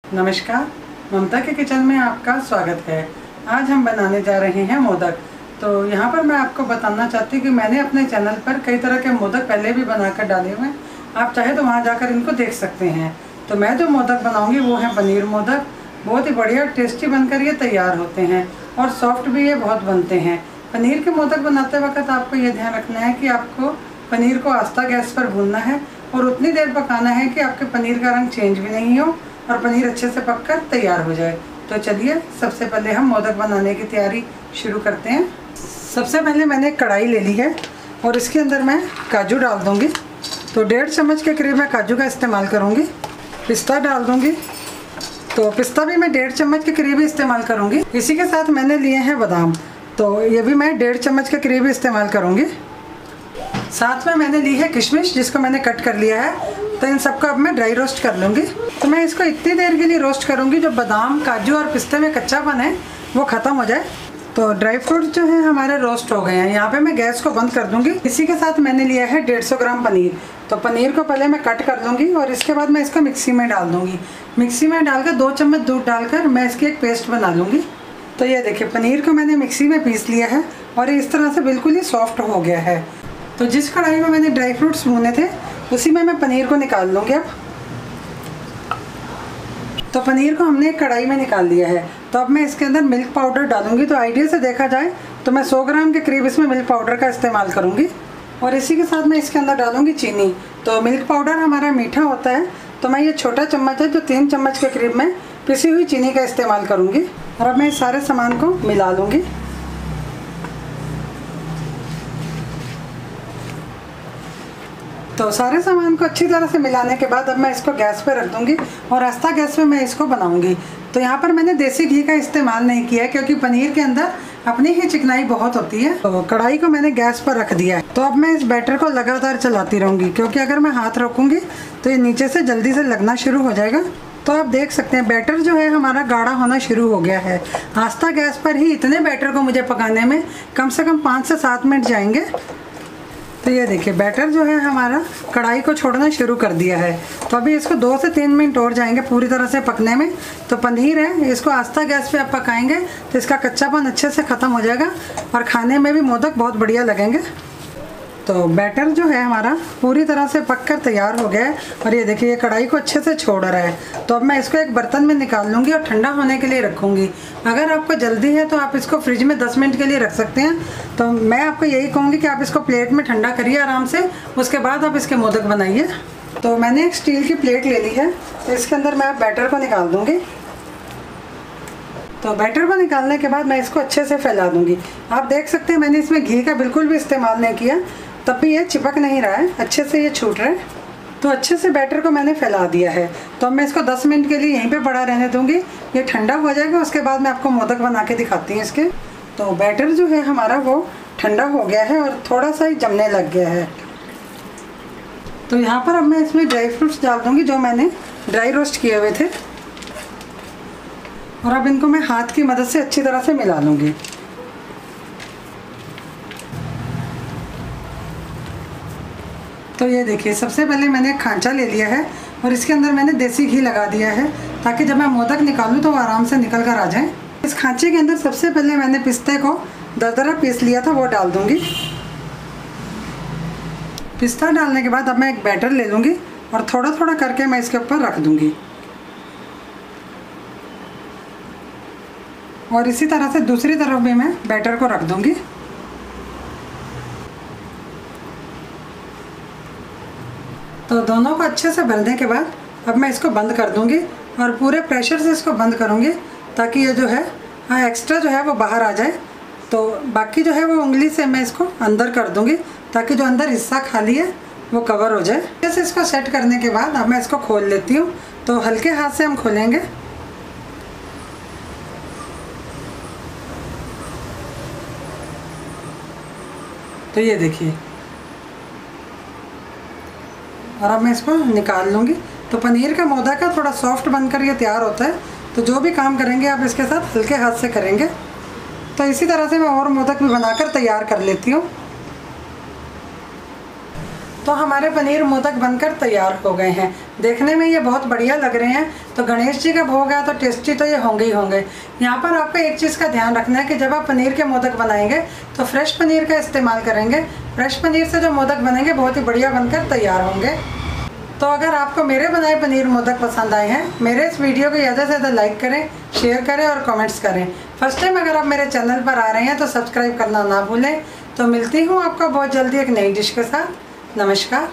नमस्कार, ममता के किचन में आपका स्वागत है। आज हम बनाने जा रहे हैं मोदक। तो यहाँ पर मैं आपको बताना चाहती हूँ कि मैंने अपने चैनल पर कई तरह के मोदक पहले भी बनाकर डाले हुए हैं। आप चाहे तो वहाँ जाकर इनको देख सकते हैं। तो मैं जो मोदक बनाऊँगी वो है पनीर मोदक। बहुत ही बढ़िया टेस्टी बनकर ये तैयार होते हैं और सॉफ्ट भी ये बहुत बनते हैं। पनीर के मोदक बनाते वक्त आपको ये ध्यान रखना है कि आपको पनीर को आस्था गैस पर भूनना है और उतनी देर पकाना है कि आपके पनीर का रंग चेंज भी नहीं हो और पनीर अच्छे से पककर तैयार हो जाए। तो चलिए सबसे पहले हम मोदक बनाने की तैयारी शुरू करते हैं। सबसे पहले मैंने एक कढ़ाई ले ली है और इसके अंदर मैं काजू डाल दूंगी। तो 1.5 चम्मच के करीब मैं काजू का इस्तेमाल करूंगी। पिस्ता डाल दूंगी, तो पिस्ता भी मैं 1.5 चम्मच के करीब इस्तेमाल करूंगी। इसी के साथ मैंने लिए हैं बादाम, तो ये भी मैं 1.5 चम्मच के करीब इस्तेमाल करूंगी। साथ में मैंने ली है किशमिश, जिसको मैंने कट कर लिया है। तो इन सबको अब मैं ड्राई रोस्ट कर लूँगी। तो मैं इसको इतनी देर के लिए रोस्ट करूँगी जो बादाम, काजू और पिस्ते में कच्चापन है वो ख़त्म हो जाए। तो ड्राई फ्रूट जो है हमारे रोस्ट हो गए हैं। यहाँ पे मैं गैस को बंद कर दूँगी। इसी के साथ मैंने लिया है 150 ग्राम पनीर। तो पनीर को पहले मैं कट कर लूँगी और इसके बाद मैं इसको मिक्सी में डाल दूँगी। मिक्सी में डालकर 2 चम्मच दूध डालकर मैं इसकी एक पेस्ट बना लूँगी। तो ये देखिए, पनीर को मैंने मिक्सी में पीस लिया है और इस तरह से बिल्कुल ही सॉफ्ट हो गया है। तो जिस कढ़ाई में मैंने ड्राई फ्रूट्स भूने थे उसी में मैं पनीर को निकाल लूँगी अब। तो पनीर को हमने एक कढ़ाई में निकाल लिया है। तो अब मैं इसके अंदर मिल्क पाउडर डालूँगी। तो आइडिया से देखा जाए तो मैं 100 ग्राम के करीब इसमें मिल्क पाउडर का इस्तेमाल करूँगी और इसी के साथ मैं इसके अंदर डालूँगी चीनी। तो मिल्क पाउडर हमारा मीठा होता है, तो मैं ये छोटा चम्मच है जो 3 चम्मच के करीब मैं पिसी हुई चीनी का इस्तेमाल करूँगी। और अब मैं इस सारे सामान को मिला लूँगी। तो सारे सामान को अच्छी तरह से मिलाने के बाद अब मैं इसको गैस पे रख दूंगी और आस्था गैस पे मैं इसको बनाऊंगी। तो यहाँ पर मैंने देसी घी का इस्तेमाल नहीं किया है क्योंकि पनीर के अंदर अपनी ही चिकनाई बहुत होती है। तो कढ़ाई को मैंने गैस पर रख दिया है। तो अब मैं इस बैटर को लगातार चलाती रहूँगी क्योंकि अगर मैं हाथ रखूँगी तो ये नीचे से जल्दी से लगना शुरू हो जाएगा। तो आप देख सकते हैं बैटर जो है हमारा गाढ़ा होना शुरू हो गया है। आस्था गैस पर ही इतने बैटर को मुझे पकाने में कम से कम 5 से 7 मिनट जाएंगे। तो ये देखिए, बैटर जो है हमारा कढ़ाई को छोड़ना शुरू कर दिया है। तो अभी इसको 2 से 3 मिनट और जाएंगे पूरी तरह से पकने में। तो पनीर है, इसको आस्था गैस पे आप पकाएंगे तो इसका कच्चापन अच्छे से ख़त्म हो जाएगा और खाने में भी मोदक बहुत बढ़िया लगेंगे। तो बैटर जो है हमारा पूरी तरह से पककर तैयार हो गया है और ये देखिए, ये कढ़ाई को अच्छे से छोड़ रहा है। तो अब मैं इसको एक बर्तन में निकाल लूँगी और ठंडा होने के लिए रखूँगी। अगर आपको जल्दी है तो आप इसको फ्रिज में 10 मिनट के लिए रख सकते हैं। तो मैं आपको यही कहूँगी कि आप इसको प्लेट में ठंडा करिए आराम से, उसके बाद आप इसके मोदक बनाइए। तो मैंने एक स्टील की प्लेट ले ली है, तो इसके अंदर मैं बैटर को निकाल दूँगी। तो बैटर को निकालने के बाद मैं इसको अच्छे से फैला दूँगी। आप देख सकते हैं मैंने इसमें घी का बिल्कुल भी इस्तेमाल नहीं किया, तब भी ये चिपक नहीं रहा है, अच्छे से ये छूट रहा है। तो अच्छे से बैटर को मैंने फैला दिया है। तो अब मैं इसको 10 मिनट के लिए यहीं पे पड़ा रहने दूंगी। ये ठंडा हो जाएगा, उसके बाद मैं आपको मोदक बना के दिखाती हूँ इसके। तो बैटर जो है हमारा वो ठंडा हो गया है और थोड़ा सा ही जमने लग गया है। तो यहाँ पर अब मैं इसमें ड्राई फ्रूट्स डाल दूँगी जो मैंने ड्राई रोस्ट किए हुए थे और अब इनको मैं हाथ की मदद से अच्छी तरह से मिला लूँगी। तो ये देखिए, सबसे पहले मैंने एक खांचा ले लिया है और इसके अंदर मैंने देसी घी लगा दिया है ताकि जब मैं मोदक निकालूं तो वो आराम से निकल कर आ जाए। इस खांचे के अंदर सबसे पहले मैंने पिस्ते को दरदरा पीस लिया था, वो डाल दूंगी। पिस्ता डालने के बाद अब मैं एक बैटर ले लूँगी और थोड़ा थोड़ा करके मैं इसके ऊपर रख दूँगी और इसी तरह से दूसरी तरफ भी मैं बैटर को रख दूँगी। तो दोनों को अच्छे से भरने के बाद अब मैं इसको बंद कर दूंगी और पूरे प्रेशर से इसको बंद करूंगी ताकि ये जो है एक्स्ट्रा जो है वो बाहर आ जाए। तो बाकी जो है वो उंगली से मैं इसको अंदर कर दूंगी ताकि जो अंदर हिस्सा खाली है वो कवर हो जाए। जैसे इसको सेट करने के बाद अब मैं इसको खोल लेती हूँ। तो हल्के हाथ से हम खोलेंगे। तो ये देखिए, और अब मैं इसको निकाल लूँगी। तो पनीर का मोदक का थोड़ा सॉफ्ट बनकर ये तैयार होता है। तो जो भी काम करेंगे आप इसके साथ हल्के हाथ से करेंगे। तो इसी तरह से मैं और मोदक भी बनाकर तैयार कर लेती हूँ। तो हमारे पनीर मोदक बनकर तैयार हो गए हैं। देखने में ये बहुत बढ़िया लग रहे हैं। तो गणेश जी का भोग है तो टेस्टी तो ये होंगे ही होंगे। यहाँ पर आपको एक चीज़ का ध्यान रखना है कि जब आप पनीर के मोदक बनाएंगे तो फ्रेश पनीर का इस्तेमाल करेंगे। फ्रेश पनीर से जो मोदक बनेंगे बहुत ही बढ़िया बनकर तैयार होंगे। तो अगर आपको मेरे बनाए पनीर मोदक पसंद आए हैं, मेरे इस वीडियो को ज़्यादा से ज़्यादा लाइक करें, शेयर करें और कमेंट्स करें। फर्स्ट टाइम अगर आप मेरे चैनल पर आ रहे हैं तो सब्सक्राइब करना ना भूलें। तो मिलती हूँ आपको बहुत जल्दी एक नई डिश के साथ। नमस्कार।